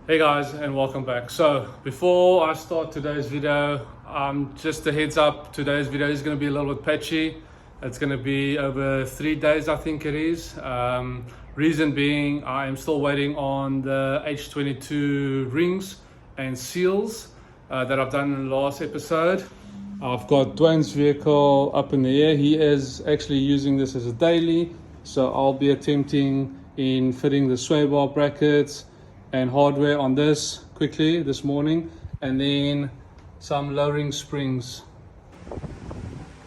Hey guys, and welcome back. So before I start today's video, just a heads up, today's video is going to be a little bit patchy. It's going to be over 3 days, I think it is. Reason being, I am still waiting on the H22 rings and seals that I've done in the last episode. I've got Dwayne's vehicle up in the air. He is actually using this as a daily, so I'll be attempting in fitting the sway bar brackets and hardware on this quickly this morning, and then some lowering springs.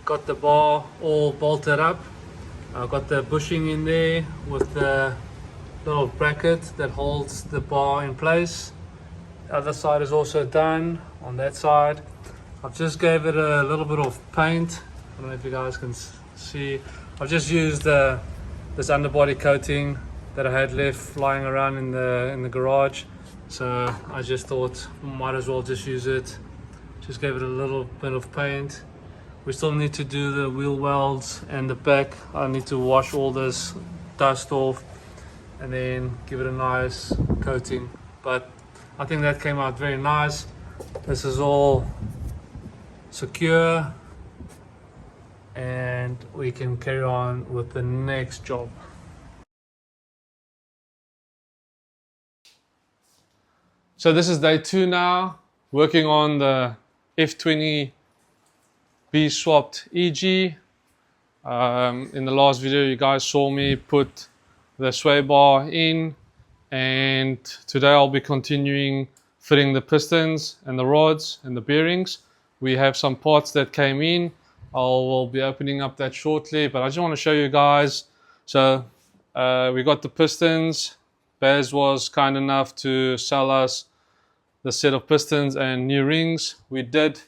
Got the bar all bolted up. I've got the bushing in there with the little bracket that holds the bar in place. The other side is also done on that side. I've just gave it a little bit of paint. I don't know if you guys can see. I've just used this underbody coating that I had left lying around in the garage, so I just thought might as well just use it. Just gave it a little bit of paint. We still need to do the wheel welds and the back. I need to wash all this dust off and then give it a nice coating, but I think that came out very nice. This is all secure and we can carry on with the next job. So this is day 2 now, working on the F20 B swapped EG. In the last video you guys saw me put the sway bar in, and today I'll be continuing fitting the pistons and the rods and the bearings. We have some parts that came in. Will be opening up that shortly, but I just want to show you guys. So we got the pistons. Baz was kind enough to sell us the set of pistons and new rings. We did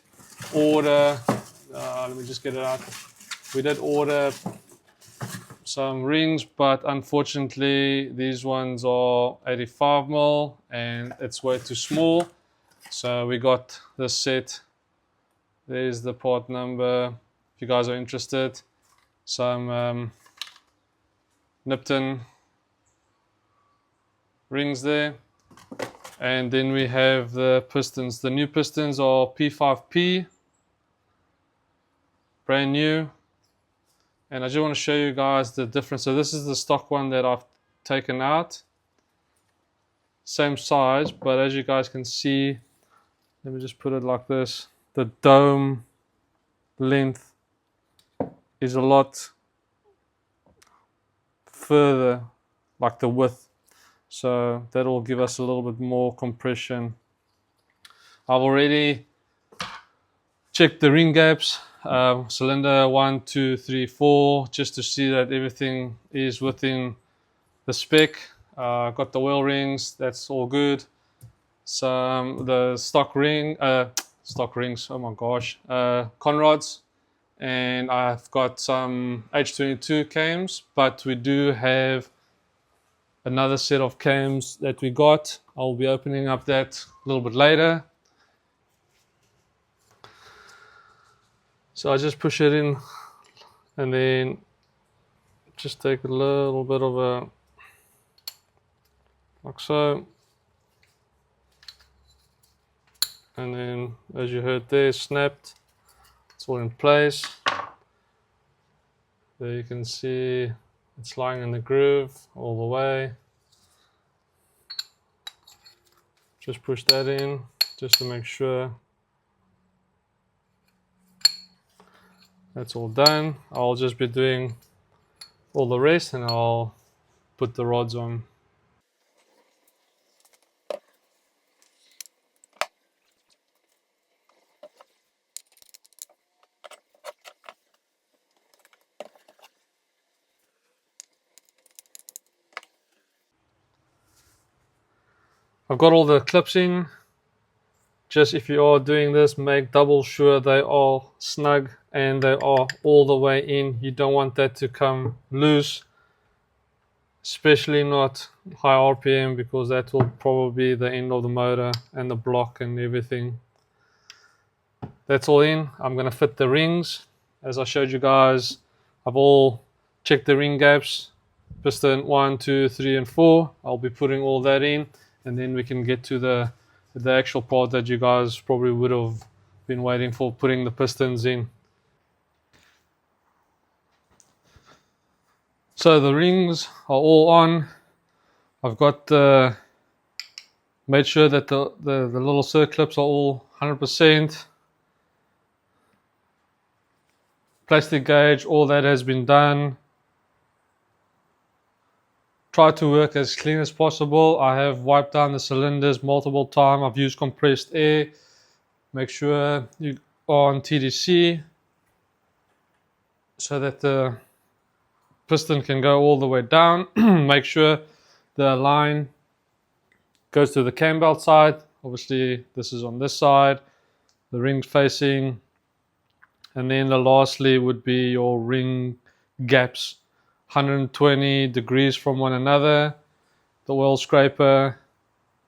order, let me just get it out. We did order some rings, but unfortunately these ones are 85mm and it's way too small. So we got this set. There's the part number if you guys are interested. Some Nippon rings there. And then we have the pistons. The new pistons are P5P, brand new. And I just want to show you guys the difference. So this is the stock one that I've taken out. Same size, but as you guys can see, let me just put it like this. The dome length is a lot further, like the width. So that will give us a little bit more compression. I've already checked the ring gaps, cylinder 1, 2, 3, 4, just to see that everything is within the spec. Got the oil rings, that's all good. The stock rings, oh my gosh, conrods, and I've got some H22 cams, but we do have another set of cams that we got. I'll be opening up that a little bit later. So I just push it in and then just take a little bit of a, like so. And then as you heard there, snapped. It's all in place. There you can see it's lying in the groove all the way. Just push that in just to make sure that's all done. I'll just be doing all the rest and I'll put the rods on. I've got all the clips in. Just if you are doing this, make double sure they are snug and they are all the way in. You don't want that to come loose, especially not high RPM, because that will probably be the end of the motor and the block and everything. That's all in. I'm going to fit the rings. As I showed you guys, I've all checked the ring gaps. Piston 1, 2, 3 and 4. I'll be putting all that in. and then we can get to the actual part that you guys probably would have been waiting for, putting the pistons in. So the rings are all on. I've got made sure that the little circlips are all 100%. Plastic gauge, all that has been done. Try to work as clean as possible. I have wiped down the cylinders multiple times. I've used compressed air. Make sure you are on TDC so that the piston can go all the way down. Make sure the line goes to the cam belt side. Obviously this is on this side, the ring facing, and then the lastly would be your ring gaps, 120 degrees from one another, the oil scraper,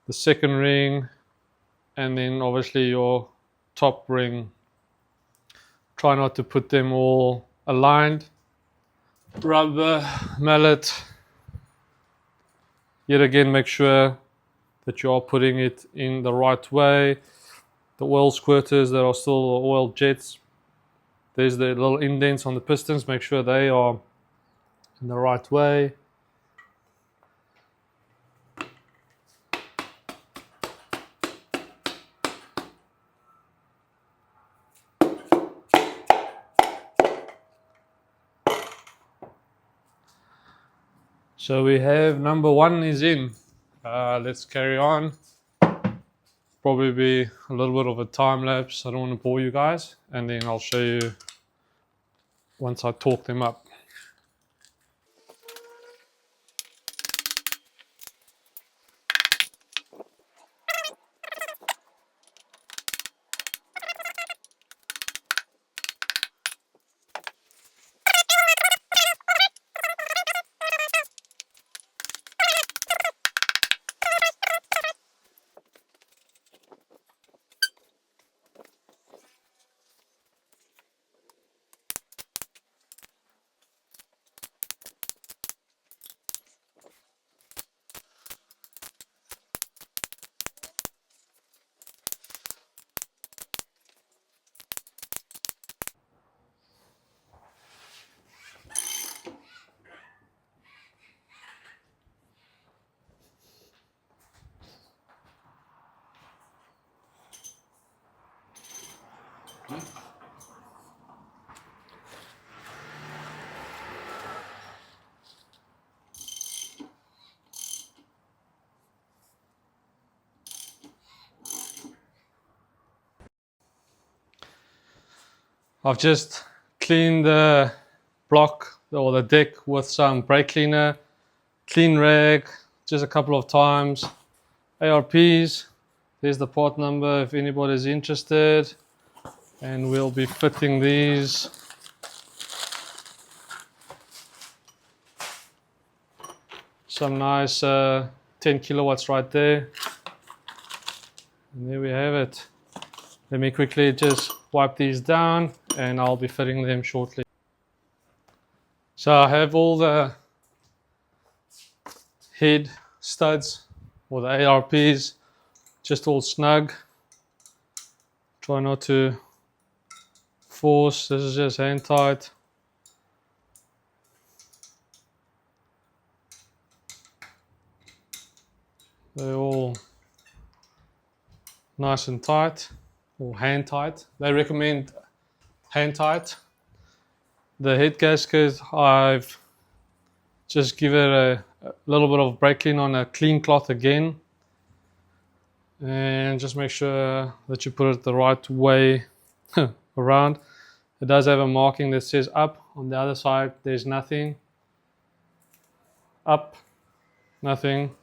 the second ring, and then obviously your top ring. Try not to put them all aligned. Rubber mallet, yet again make sure that you are putting it in the right way. The oil squirters that are still oil jets, there's the little indents on the pistons, make sure they are in the right way. So we have number one is in. Let's carry on. Probably be a little bit of a time lapse. I don't want to bore you guys, and then I'll show you once I torque them up. I've just cleaned the block or the deck with some brake cleaner, clean rag, just a couple of times. ARPs, there's the part number if anybody's interested, and we'll be fitting these. Some nice 10 kilowatts right there, and there we have it. Let me quickly just wipe these down and I'll be fitting them shortly. So I have all the head studs or the ARPs just all snug. Try not to force, this is just hand tight. They're all nice and tight, or hand tight. They recommend hand tight. The head gasket, I've just give it a little bit of brake clean on a clean cloth again, and just make sure that you put it the right way around. It does have a marking that says up. On the other side there's nothing. Up, nothing.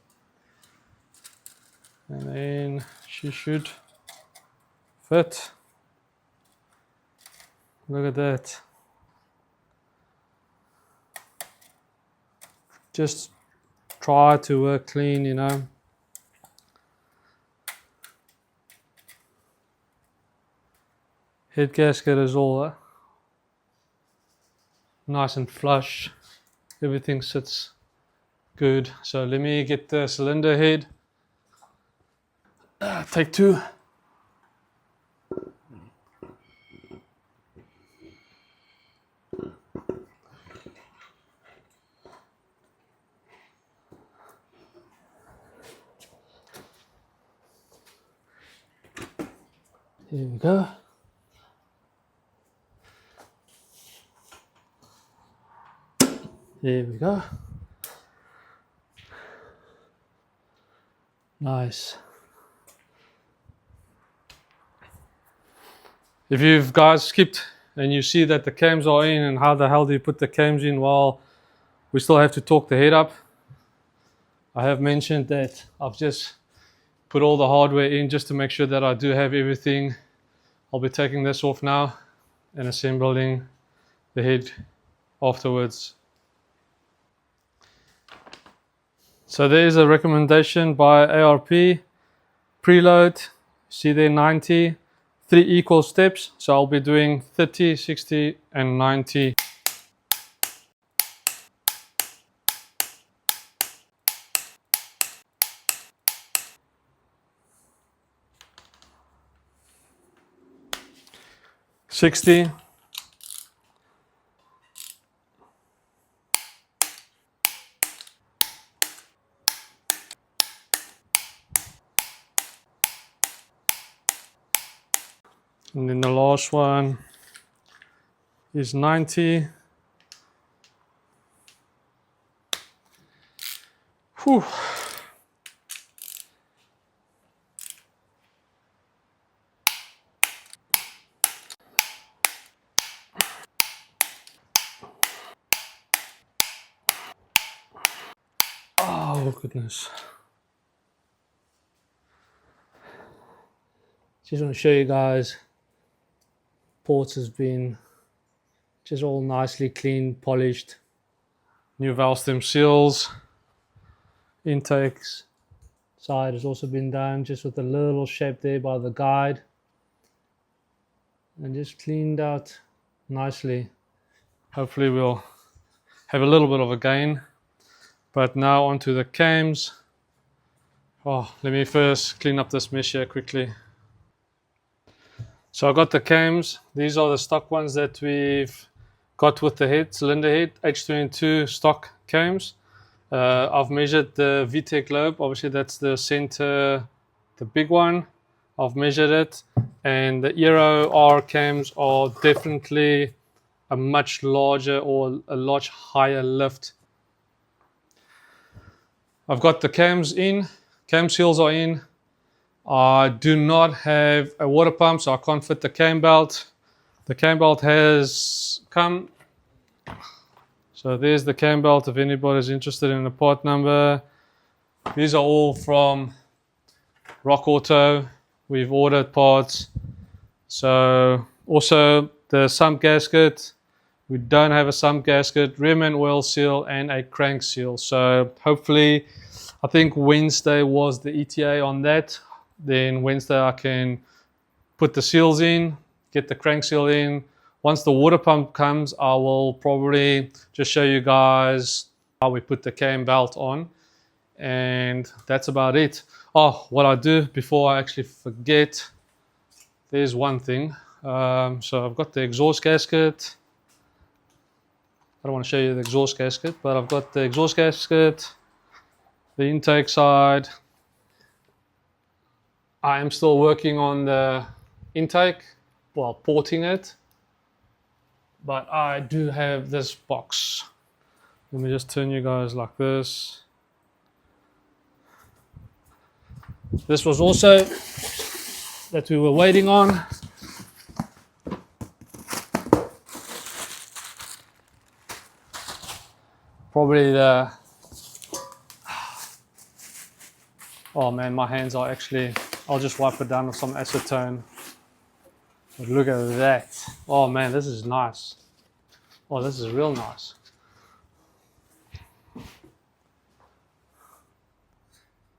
And then she should fit. Look at that. Just try to work clean, you know. Head gasket is all nice and flush. Everything sits good. So let me get the cylinder head Take two. Here we go. There we go. Nice. If you've guys skipped and you see that the cams are in and how the hell do you put the cams in, well, we still have to torque the head up. I have mentioned that I've just put all the hardware in just to make sure that I do have everything. I'll be taking this off now and assembling the head afterwards. So there is a recommendation by ARP, preload, see there 90, 3 equal steps. So I'll be doing 30, 60 and 90. $60. And then the last one is 90. Whew. Oh goodness. Just want to show you guys, ports has been just all nicely cleaned, polished. New valve stem seals. Intakes side has also been done, just with a little shape there by the guide. And just cleaned out nicely. Hopefully we'll have a little bit of a gain. But now onto the cams. Oh, let me first clean up this mesh here quickly. So I got the cams. These are the stock ones that we've got with the head, cylinder head, H22 stock cams. I've measured the VTEC globe. Obviously that's the center, the big one. I've measured it. And the Aero R cams are definitely a much larger or a much higher lift. I've got the cams in, cam seals are in. I do not have a water pump, so I can't fit the cam belt. The cam belt has come. So there's the cam belt if anybody's interested in the part number. These are all from Rock Auto. We've ordered parts. So also the sump gasket. We don't have a sump gasket, rim and oil seal, and a crank seal. So hopefully, I think Wednesday was the ETA on that. Then Wednesday I can put the seals in, get the crank seal in. Once the water pump comes, I will probably just show you guys how we put the cam belt on. And that's about it. Oh, what I do before I actually forget, there's one thing. So I've got the exhaust gasket. I don't want to show you the exhaust gasket, but I've got the exhaust gasket, the intake side. I am still working on the intake, well, porting it, but I do have this box. Let me just turn you guys like this. This was also that we were waiting on. Probably the, oh man, my hands are actually, I'll just wipe it down with some acetone. But look at that. Oh man, this is nice. Oh, this is real nice.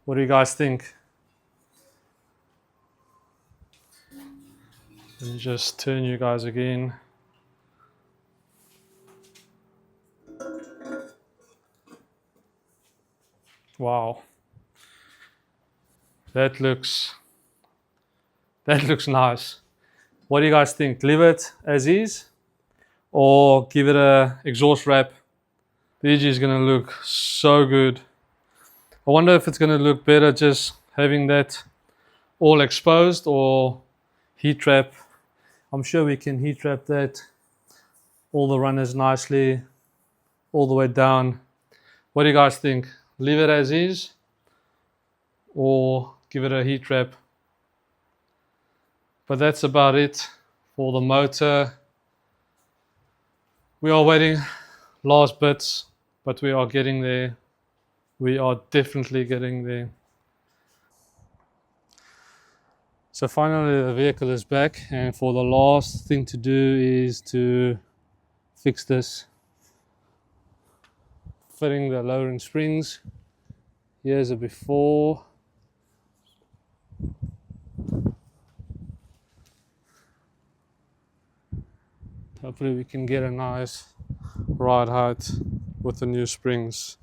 What do you guys think? Let me just turn you guys again. Wow. That looks That looks nice. What do you guys think? Leave it as is or give it a exhaust wrap? The EG is going to look so good. I wonder if it's going to look better just having that all exposed or heat trap. I'm sure we can heat trap that, all the runners nicely, all the way down. What do you guys think? Leave it as is or give it a heat trap? But that's about it for the motor. We are waiting last bits, but we are getting there. We are definitely getting there. So finally the vehicle is back, and for the last thing to do is to fix this. Fitting the lowering springs. Here's a before. Hopefully we can get a nice ride height with the new springs.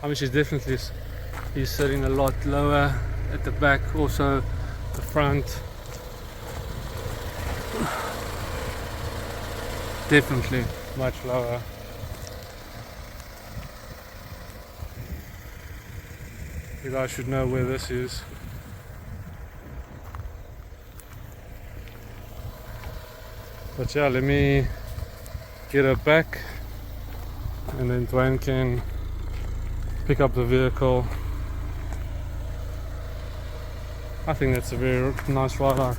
I mean, she's definitely he's sitting a lot lower at the back, also the front. Definitely much lower. You guys should know where this is. But yeah, let me get her back and then Dwayne can pick up the vehicle. I think that's a very nice ride out.